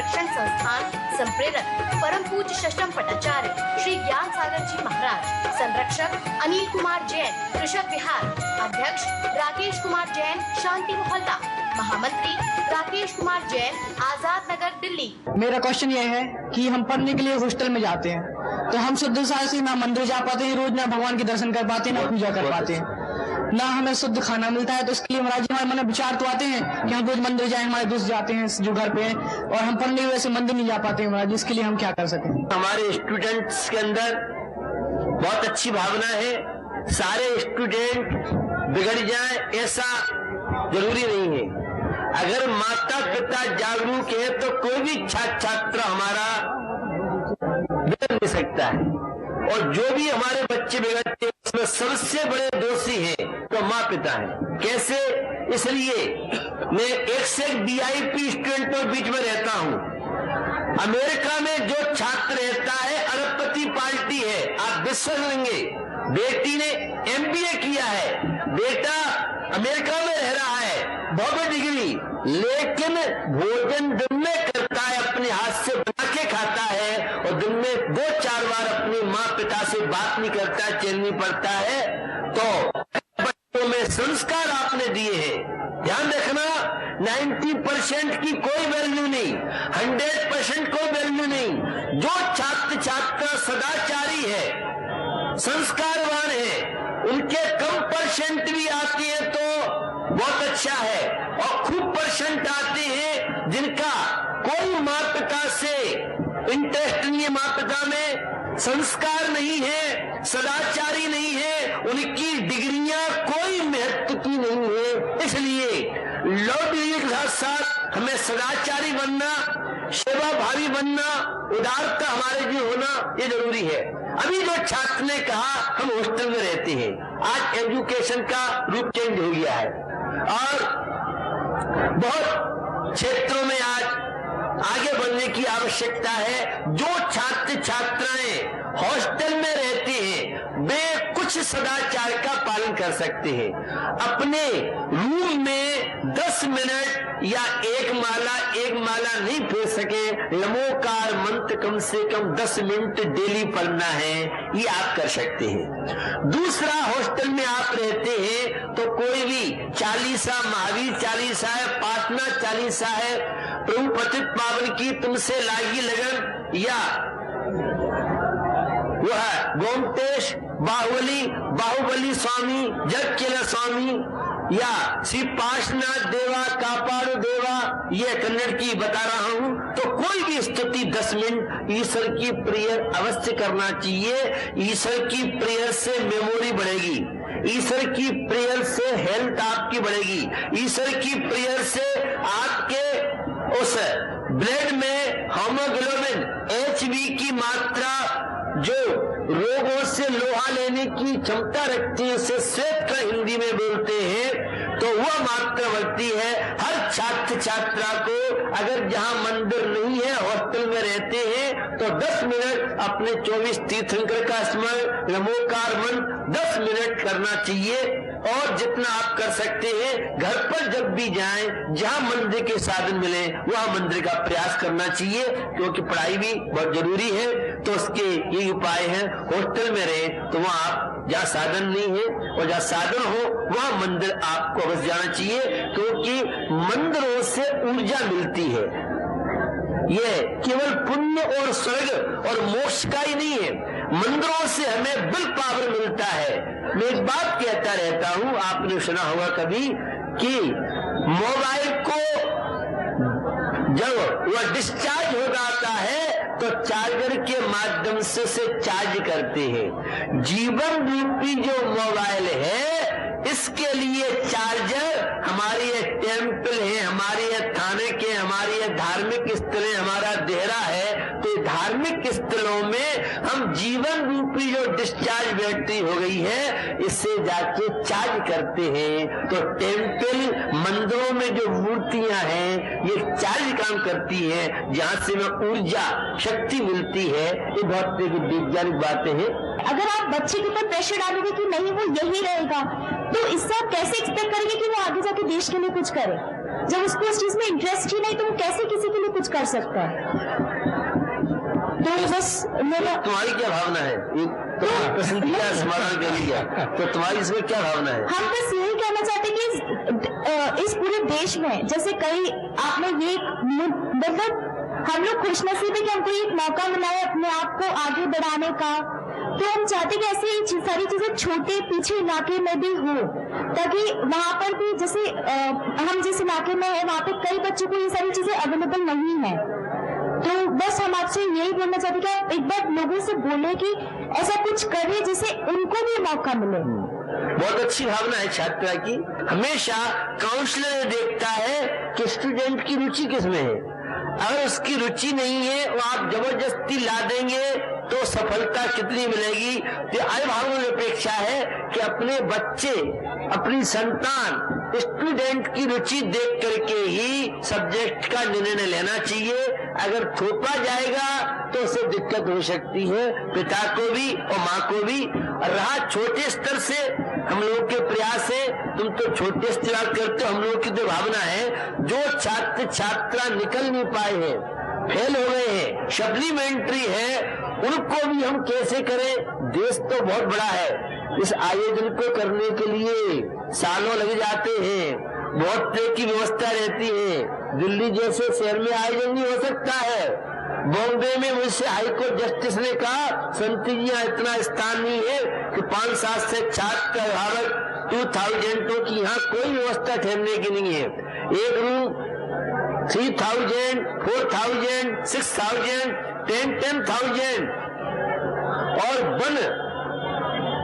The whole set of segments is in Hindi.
संरक्षण संस्थान संप्रेरक परम पूज्य षष्ठम पटाचार्य श्री ज्ञान सागर जी महाराज, संरक्षक अनिल कुमार जैन, कृषक विहार, अध्यक्ष राकेश कुमार जैन, शांति मोहल्ला, महामंत्री राकेश कुमार जैन, आजाद नगर, दिल्ली। मेरा क्वेश्चन ये है कि हम पढ़ने के लिए हॉस्टल में जाते हैं तो हम शुद्ध से ना मंदिर जा पाते हैं रोज, ना भगवान के दर्शन कर पाते हैं, ना पूजा कर पाते हैं, ना हमें शुद्ध खाना मिलता है। तो इसके लिए महाराज जी हमारे मन में विचार तो आते हैं कि हम रोज मंदिर जाएं, हमारे दोस्त जाते हैं जो घर पे हैं, और हम पढ़ने की वजह से मंदिर नहीं जा पाते हैं। महाराज इसके लिए हम क्या कर सकें? हमारे स्टूडेंट्स के अंदर बहुत अच्छी भावना है, सारे स्टूडेंट बिगड़ जाएं ऐसा जरूरी नहीं है। अगर माता पिता जागरूक है तो कोई भी छात्र हमारा बिगड़ नहीं सकता है, और जो भी हमारे बच्चे बिगड़ते हैं उसमें सबसे बड़े दोषी हैं तो माँ पिता हैं। कैसे? इसलिए मैं एक से एक VIP स्टूडेंटों के बीच में रहता हूँ। अमेरिका में जो छात्र रहता है अरबपति पार्टी है, आप विश्वास करेंगे, बेटी ने MBA किया है, बेटा अमेरिका में रह रहा है, बहुत डिग्री, लेकिन भोजन दिन में करता है, अपने हाथ से बना के खाता है, और दिन में 2-4 बार अपने माँ पिता से बात नहीं करता, चैन नहीं पड़ता है। तो बच्चों में संस्कार आपने दिए हैं, ध्यान रखना, 90% की कोई वैल्यू नहीं, 100% कोई वैल्यू नहीं। जो छात्र छात्रा सदाचारी है, संस्कारवान है, उनके कम परसेंट भी आते हैं तो बहुत अच्छा है, और खूब परसेंट आते हैं जिनका कोई माँ पिता से इंटरेस्ट नहीं है, माँ पिता में संस्कार नहीं है, सदाचारी नहीं है, उनकी डिग्रियां कोई महत्व की नहीं है। इसलिए लौ डिग्री के साथ साथ हमें सदाचारी बनना, सेवा भावी बनना, उदारता हमारे जो होना ये जरूरी है। अभी जो छात्र ने कहा हम हॉस्टल में रहते हैं, आज एजुकेशन का रूप चेंज हो गया है, और बहुत क्षेत्रों में आज आगे बढ़ने की आवश्यकता है। जो छात्र छात्राएं हॉस्टल में रहते हैं वे कुछ सदाचार का पालन कर सकते हैं। अपने रूम में 10 मिनट या एक माला नहीं फेर सके, नमोकार मंत्र कम से कम 10 मिनट डेली पढ़ना है, ये आप कर सकते हैं। दूसरा, हॉस्टल में आप रहते हैं तो कोई भी चालीसा, महावीर चालीसा है, प्रार्थना चालीसा है, प्रभु पतित पावन की तुमसे लागी लगन, या वह गोमतेश बाहुबली स्वामी, जगकेला स्वामी, या श्री पार्श्वनाथ देवा कापाड़ो देवा, ये कन्नड़ की बता रहा हूं, तो कोई भी स्तुति 10 मिनट ईश्वर की प्रेयर अवश्य करना चाहिए। ईश्वर की प्रेयर से मेमोरी बढ़ेगी, ईश्वर की प्रेयर से हेल्थ आपकी बढ़ेगी, ईश्वर की प्रेयर से आपके उस ब्लड में हीमोग्लोबिन HB की मात्रा, जो रोगों से लोहा लेने की क्षमता रखती है, उसे श्वेत का हिंदी में बोलते हैं, तो वह मात्रा बढ़ती है। हर छात्र छात्रा को अगर जहां मंदिर नहीं है, हॉस्टल में रहते हैं, तो 10 मिनट अपने 24 तीर्थंकर का स्मरण, नमोकार मंत्र 10 मिनट करना चाहिए। और जितना आप कर सकते हैं, घर पर जब भी जाएं, जहां मंदिर के साधन मिले वहां मंदिर का प्रयास करना चाहिए, क्योंकि पढ़ाई भी बहुत जरूरी है। तो उसके ये उपाय है, हॉस्टल में रहे तो वहां आप जहाँ साधन नहीं है और जहाँ साधन हो वहां मंदिर आपको अवश्य जाना चाहिए, क्योंकि मंदिरों से ऊर्जा मिलती है। ये केवल पुण्य और स्वर्ग और मोक्ष का ही नहीं है, मंदिरों से हमें विल पावर मिलता है। मैं एक बात कहता रहता हूं, आपने सुना होगा कभी कि मोबाइल को जब वह डिस्चार्ज हो जाता है तो चार्जर के माध्यम से चार्ज करते हैं। जीवन रूपी जो मोबाइल है, इसके लिए चार्जर हमारी ये टेम्पल है, हमारी ये थाने के, हमारी ये धार्मिक स्थलें, हमारा देहरा है। तो धार्मिक स्थलों में हम जीवन रूपी जो डिस्चार्ज बैटरी हो गई है, इससे जाके चार्ज करते हैं। तो टेम्पल, मंदिरों में जो मूर्तियां हैं, ये चार्ज काम करती है, जहां से हमें ऊर्जा, शक्ति मिलती है। ये बहुत वैज्ञानिक बातें हैं। अगर आप बच्चे के ऊपर प्रेशर डालोगे कि नहीं वो यही रहेगा, तो इससे आप कैसे एक्सपेक्ट करेंगे कि वो आगे जाके देश के लिए कुछ करे? जब उसको उस चीज में इंटरेस्ट ही नहीं तो वो कैसे किसी के लिए कुछ कर सकता है? तो बस मेरा, तुम्हारी क्या भावना है? तो पसंदीदा समाधान कर लिया, तो तुम्हारी इसमें क्या भावना है? हम बस यही कहना चाहते हैं कि इस पूरे देश में जैसे कई आपने ये मतलब हम लोग खुशनसीब है कि हमको एक मौका मिला है अपने आप को आगे बढ़ाने का। तो हम चाहते हैं कि ऐसी सारी चीजें छोटे पीछे इलाके में भी हो, ताकि वहाँ पर भी जैसे हम जिस इलाके में है वहाँ पे कई बच्चों को ये सारी चीजें अवेलेबल नहीं है। तो बस हम आपसे यही बोलना चाहते हैं कि आप एक बार लोगों से बोले कि ऐसा कुछ करें जिससे उनको भी मौका मिले। बहुत अच्छी भावना है छात्रा की। हमेशा काउंसलर देखता है कि स्टूडेंट की रुचि किसमें है। अगर उसकी रुचि नहीं है वो आप जबरदस्ती ला देंगे तो सफलता कितनी मिलेगी? तो अभिभावकों की अपेक्षा है कि अपने बच्चे, अपनी संतान स्टूडेंट की रुचि देख करके ही सब्जेक्ट का निर्णय लेना चाहिए। अगर थोपा जाएगा तो उससे दिक्कत हो सकती है पिता को भी और माँ को भी। रहा छोटे स्तर से हम लोग के प्रयास है, तुम तो छोटे स्तर करते हो, हम लोग की तो भावना है जो छात्र छात्रा निकल नहीं पाए हैं, फेल हो गए हैं, सप्लीमेंट्री है, उनको भी हम कैसे करें? देश तो बहुत बड़ा है, इस आयोजन को करने के लिए सालों लग जाते हैं, बहुत तरह की व्यवस्था रहती है। दिल्ली जैसे शहर में आयोजन नहीं हो सकता है। बॉम्बे में मुझसे हाईकोर्ट जस्टिस ने कहा संती जी यहाँ इतना स्थान नहीं है कि 5-7 से छात्र अभिभावक 2000 की यहाँ कोई व्यवस्था ठहरने की नहीं है। एक रूम 3000, 4000, 6000, 10,000 और 1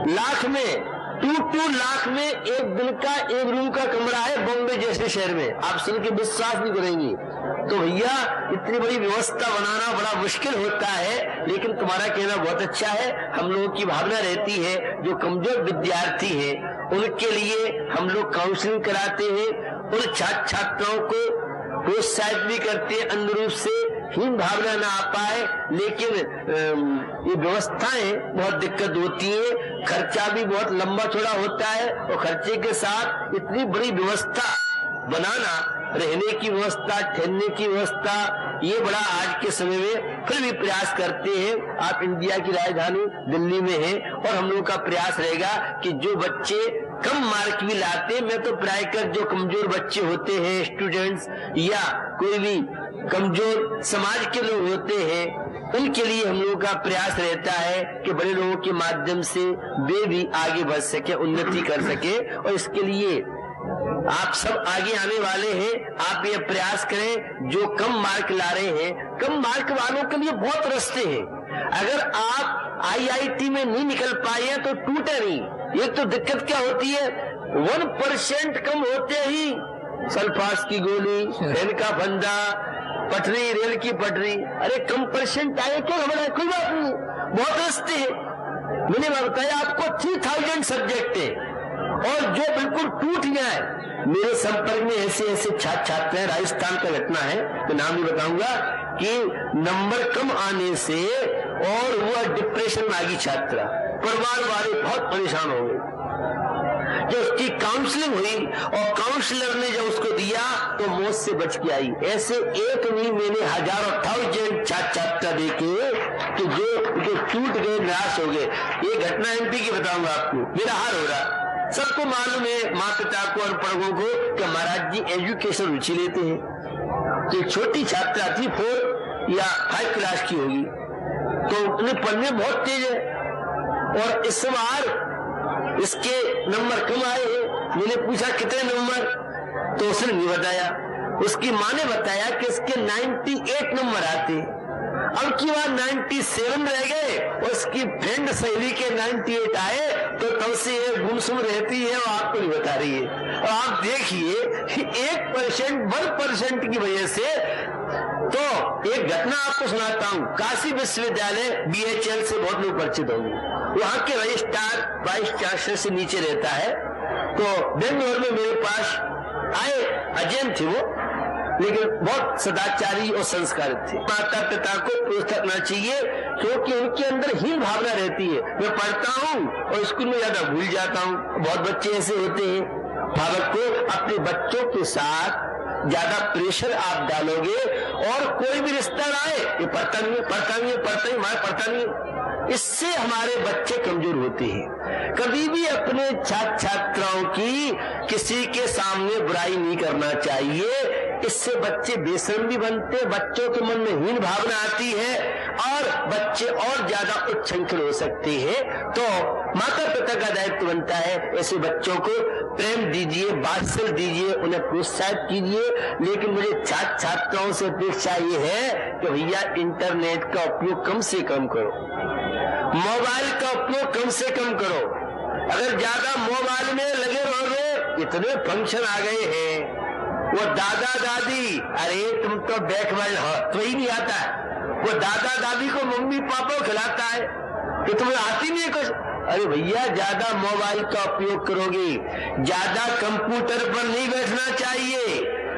लाख में 2 लाख में एक दिन का एक रूम का कमरा है बॉम्बे जैसे शहर में। आप सुन के विश्वास नहीं करेंगे। तो भैया इतनी बड़ी व्यवस्था बनाना बड़ा मुश्किल होता है, लेकिन तुम्हारा कहना बहुत अच्छा है। हम लोगों की भावना रहती है जो कमजोर विद्यार्थी है उनके लिए हम लोग काउंसलिंग कराते हैं, उन छात्र छात्राओं को प्रोत्साहित भी करते हैं अंदर रूप से हीन भावना ना आ पाए। लेकिन ये व्यवस्थाएं बहुत दिक्कत होती है, खर्चा भी बहुत लंबा चौड़ा होता है और खर्चे के साथ इतनी बड़ी व्यवस्था बनाना, रहने की व्यवस्था, ठहरने की व्यवस्था, ये बड़ा आज के समय में फिर भी प्रयास करते हैं। आप इंडिया की राजधानी दिल्ली में हैं और हम लोगों का प्रयास रहेगा कि जो बच्चे कम मार्क भी लाते, मैं तो प्राय कर जो कमजोर बच्चे होते हैं स्टूडेंट्स या कोई भी कमजोर समाज के लोग होते हैं, उनके लिए हम लोगों का प्रयास रहता है कि बड़े लोगों के माध्यम से वे भी आगे बढ़ सके, उन्नति कर सके। और इसके लिए आप सब आगे आने वाले हैं। आप ये प्रयास करें जो कम मार्क ला रहे हैं, कम मार्क वालों के लिए बहुत रास्ते हैं। अगर आप IIT में नहीं निकल पाए हैं तो टूटे नहीं। एक तो दिक्कत क्या होती है, 1% कम होते ही सल्फास की गोली, पेन का फंदा, पटरी, रेल की पटरी, अरे कम परसेंट आए क्या घबराए, कोई बात नहीं, बहुत रास्ते हैं। मैंने बताया आपको 3000 सब्जेक्ट है और जो बिल्कुल टूट गया है। मेरे संपर्क में ऐसे ऐसे छात्र छात्र हैं, राजस्थान का घटना है तो नाम नहीं बताऊंगा, कि नंबर कम आने से और वह डिप्रेशन में आ गई छात्रा, परिवार वाले बहुत परेशान हो गए। जब उसकी काउंसलिंग हुई और काउंसलर ने जब उसको दिया तो मौत से बच के आई। ऐसे एक नहीं, मैंने हजारों 1000 छात्र छात्रा देखे कि जो टूट गए, निराश हो गए। ये घटना MP की बताऊंगा आपको, मेरा हार हो रहा। सबको मालूम है, माँ पिता को और पढ़ों को, कि महाराज जी एजुकेशन रुचि लेते हैं। तो छोटी छात्रा थी, 4 या 5 क्लास की होगी, तो उन्हें पढ़ने बहुत तेज है और इस बार इसके नंबर कम आए हैं। मैंने पूछा कितने नंबर, तो उसने नहीं बताया। उसकी माँ ने बताया कि इसके 98 नंबर आते। अब की बार 97 रह गए और उसकी फ्रेंड सहेली के 98 आए, तो तब से ये गुमसुम रहती है और आपको नहीं बता रही है। और आप देखिए 1% की वजह से। तो एक घटना आपको सुनाता हूँ। काशी विश्वविद्यालय BHL से बहुत लोग परिचित होंगे। वहां के रजिस्ट्रार वाइस चांसलर से नीचे रहता है। तो बेंगलोर में मेरे पास आए, अजैन थे वो, लेकिन बहुत सदाचारी और संस्कारित थे। माता पिता को प्रोत्साहन करना चाहिए क्योंकि उनके अंदर हीन भावना रहती है। मैं पढ़ता हूँ और स्कूल में ज्यादा भूल जाता हूँ। बहुत बच्चे ऐसे होते हैं। अभिभावक को अपने बच्चों के साथ ज्यादा प्रेशर आप डालोगे और कोई भी रिश्ता आए, ये पढ़ता नहीं है, हमारा पढ़ता नहीं है, इससे हमारे बच्चे कमजोर होते हैं। कभी भी अपने छात्र छात्राओं की किसी के सामने बुराई नहीं करना चाहिए, इससे बच्चे बेशर्म भी बनते, बच्चों के मन में हीन भावना आती है और बच्चे और ज्यादा उच्छृंखल हो सकते हैं। तो माता पिता का दायित्व बनता है ऐसे बच्चों को प्रेम दीजिए, वात्सल्य दीजिए, उन्हें प्रोत्साहित कीजिए। लेकिन मुझे छात्र छात्राओं से अपेक्षा ये है कि भैया इंटरनेट का उपयोग कम से कम करो, मोबाइल का उपयोग कम से कम करो। अगर ज्यादा मोबाइल में लगे रहोगे, इतने फंक्शन आ गए हैं, वो दादा दादी, अरे तुम तो बैक वाले हो, तो ही नहीं आता है, वो दादा दादी को मम्मी पापा को खिलाता है, तो तुम्हें आती नहीं है कुछ। अरे भैया ज्यादा मोबाइल का उपयोग करोगे, ज्यादा कंप्यूटर पर नहीं बैठना चाहिए,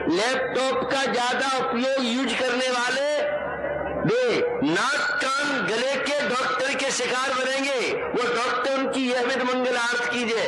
लैपटॉप का ज्यादा उपयोग यूज करने वाले नाक कान गले के डॉक्टर के शिकार बनेंगे। वो डॉक्टर उनकी अहमद मंगल आरती कीजिए,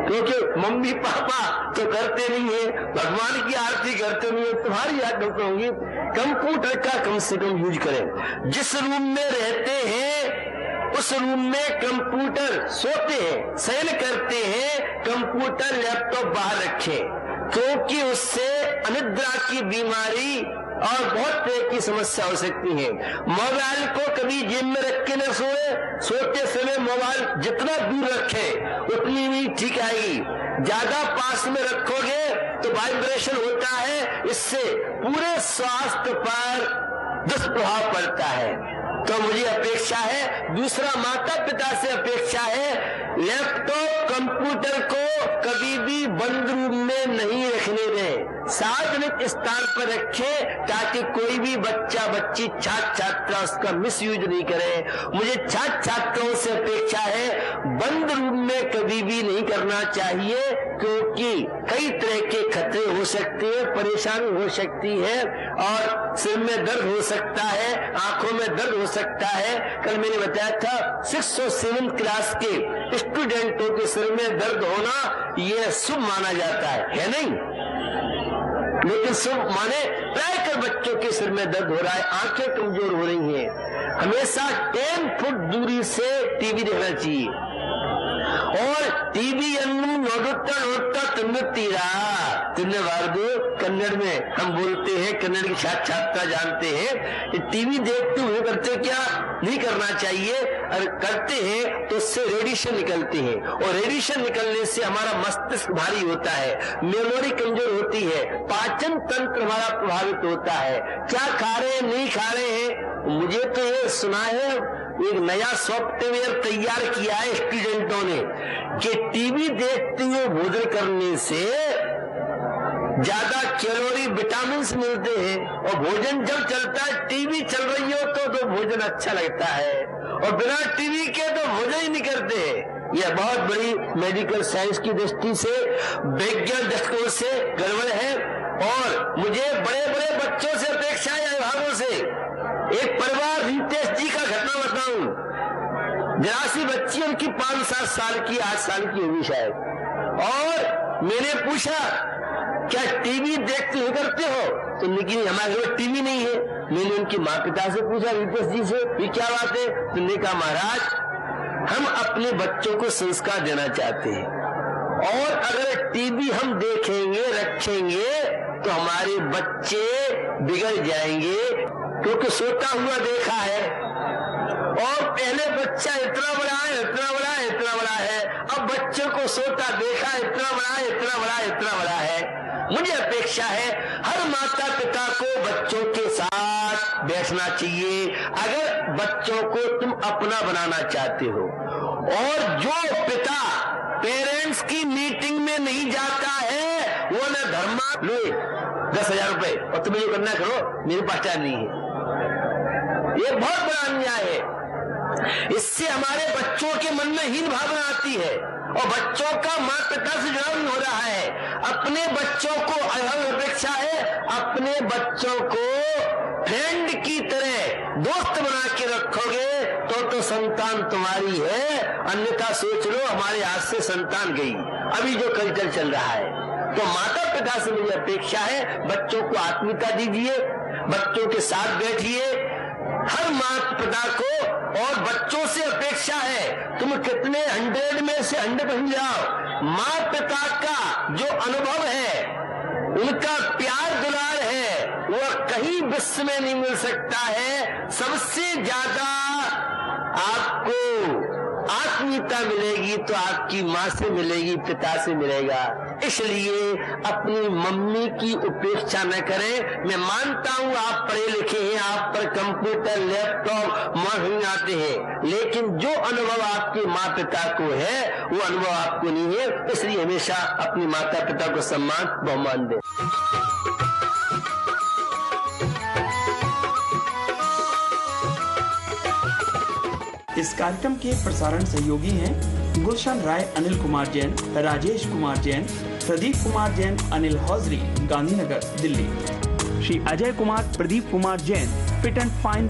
क्योंकि मम्मी पापा तो करते नहीं है, भगवान की आरती करते नहीं है, तुम्हारी याद होगी। कंप्यूटर का कम से कम यूज करें। जिस रूम में रहते हैं उस रूम में कंप्यूटर, सोते हैं शयन करते हैं, कंप्यूटर लैपटॉप बाहर रखें, क्योंकि उससे अनिद्रा की बीमारी और बहुत तरह की समस्या हो सकती है। मोबाइल को कभी जेब में रख के न सोए, सोते समय मोबाइल जितना दूर रखे उतनी ही ठीक आएगी। ज्यादा पास में रखोगे तो वाइब्रेशन होता है, इससे पूरे स्वास्थ्य पर दुष्प्रभाव पड़ता है। तो मुझे अपेक्षा है, दूसरा माता पिता से अपेक्षा है, लैपटॉप कंप्यूटर को कभी भी बंद रूम में नहीं रखने दें, सार्वजनिक स्थान पर रखें, ताकि कोई भी बच्चा बच्ची छात्र छात्रा उसका मिस यूज नहीं करे। मुझे छात्र छात्राओं से अपेक्षा है, बंद रूम में कभी भी नहीं करना चाहिए, क्योंकि कई तरह के खतरे हो सकते हैं, परेशानी हो सकती है और सिर में दर्द हो सकता है, आंखों में दर्द हो सकता है। कल मैंने बताया था 6 और 7 क्लास के स्टूडेंटों के सिर में दर्द होना यह शुभ माना जाता है नहीं? लेकिन शुभ माने प्राय कर बच्चों के सिर में दर्द हो रहा है, आंखें कमजोर हो रही हैं। हमेशा 10 फुट दूरी से टीवी देखना चाहिए। और टीवी कन्नड़ में हम बोलते हैं, कन्नड़ की छात्र छात्रा जानते हैं कि टीवी देखते हुए करते क्या नहीं करना चाहिए, और करते हैं तो उससे रेडिएशन निकलते हैं, और रेडिएशन निकलने से हमारा मस्तिष्क भारी होता है, मेमोरी कमजोर होती है, पाचन तंत्र हमारा प्रभावित होता है। क्या खा रहे हैं नहीं खा रहे हैं, मुझे तो ये सुना है एक नया सॉफ्टवेयर तैयार किया है स्टूडेंटों ने कि टीवी देखते हुए भोजन करने से ज्यादा कैलोरी विटामिन मिलते हैं, और भोजन जब चलता है, टीवी चल रही हो तो भोजन अच्छा लगता है, और बिना टीवी के तो भोजन ही नहीं करते। यह बहुत बड़ी मेडिकल साइंस की दृष्टि से, वैज्ञानिक दृष्टिकोण से गड़बड़ है। और मुझे बड़े बड़े बच्चों से अपेक्षा है, अभिभावकों से। एक परिवार रितेश जी का घटना बताऊं, जरासी बच्ची उनकी 5-7 साल की, 8 साल की होगी शायद, और मैंने पूछा क्या टीवी देखते हुए करते हो, तो लेकिन हमारे घर टीवी नहीं है। मैंने उनके माँ पिता से पूछा, रितेश जी से, ये क्या बात है? तुमने कहा महाराज हम अपने बच्चों को संस्कार देना चाहते हैं, और अगर टीवी हम देखेंगे रखेंगे तो हमारे बच्चे बिगड़ जाएंगे, क्योंकि सोता हुआ देखा है, और पहले बच्चा इतना बड़ा है, इतना बड़ा है, इतना बड़ा है, अब बच्चों को सोता देखा इतना बड़ा है, इतना बड़ा है, इतना बड़ा है। मुझे अपेक्षा है हर माता पिता को बच्चों के साथ बैठना चाहिए, अगर बच्चों को तुम अपना बनाना चाहते हो। और जो पिता पेरेंट्स की मीटिंग में नहीं जाता है वो न धर्मा लो 10,000 रुपए, और तुम्हें जो करना करो, मेरे पास टाइम नहीं है। ये बहुत बड़ा अन्याय है। इससे हमारे बच्चों के मन में हीन भावना आती है, और बच्चों का माँ पिता से जुड़ाव नहीं हो रहा है। अपने बच्चों को अपेक्षा है, अपने बच्चों को फ्रेंड की तरह दोस्त बना के रखोगे तो संतान तुम्हारी है, अन्यथा सोच लो हमारे हाथ से संतान गई। अभी जो कल्चर चल रहा है, तो माता पिता से मुझे अपेक्षा है बच्चों को आत्मीयता दीजिए, बच्चों के साथ बैठिए। हर माता पिता को और बच्चों से अपेक्षा है तुम कितने 100 में से 100 बन जाओ, माँ पिता का जो अनुभव है, उनका प्यार दुलार है, वह कहीं विश्व में नहीं मिल सकता है। सबसे ज्यादा आपको आत्मीयता मिलेगी तो आपकी माँ से मिलेगी, पिता से मिलेगा। इसलिए अपनी मम्मी की उपेक्षा न करें। मैं मानता हूँ आप पढ़े लिखे हैं, आप पर कंप्यूटर लैपटॉप मॉनिटरिंग आते हैं, लेकिन जो अनुभव आपके माँ पिता को है वो अनुभव आपको नहीं है। इसलिए हमेशा अपनी माता पिता को सम्मान बहुमान दें। इस कार्यक्रम के प्रसारण सहयोगी हैं Gulshan Rai, Anil Kumar Jain, Rajesh Kumar Jain, Pradeep Kumar Jain, Anil hosiery, Gandhinagar, Delhi. Shri Ajay Kumar, Pradeep Kumar Jain, fit and fine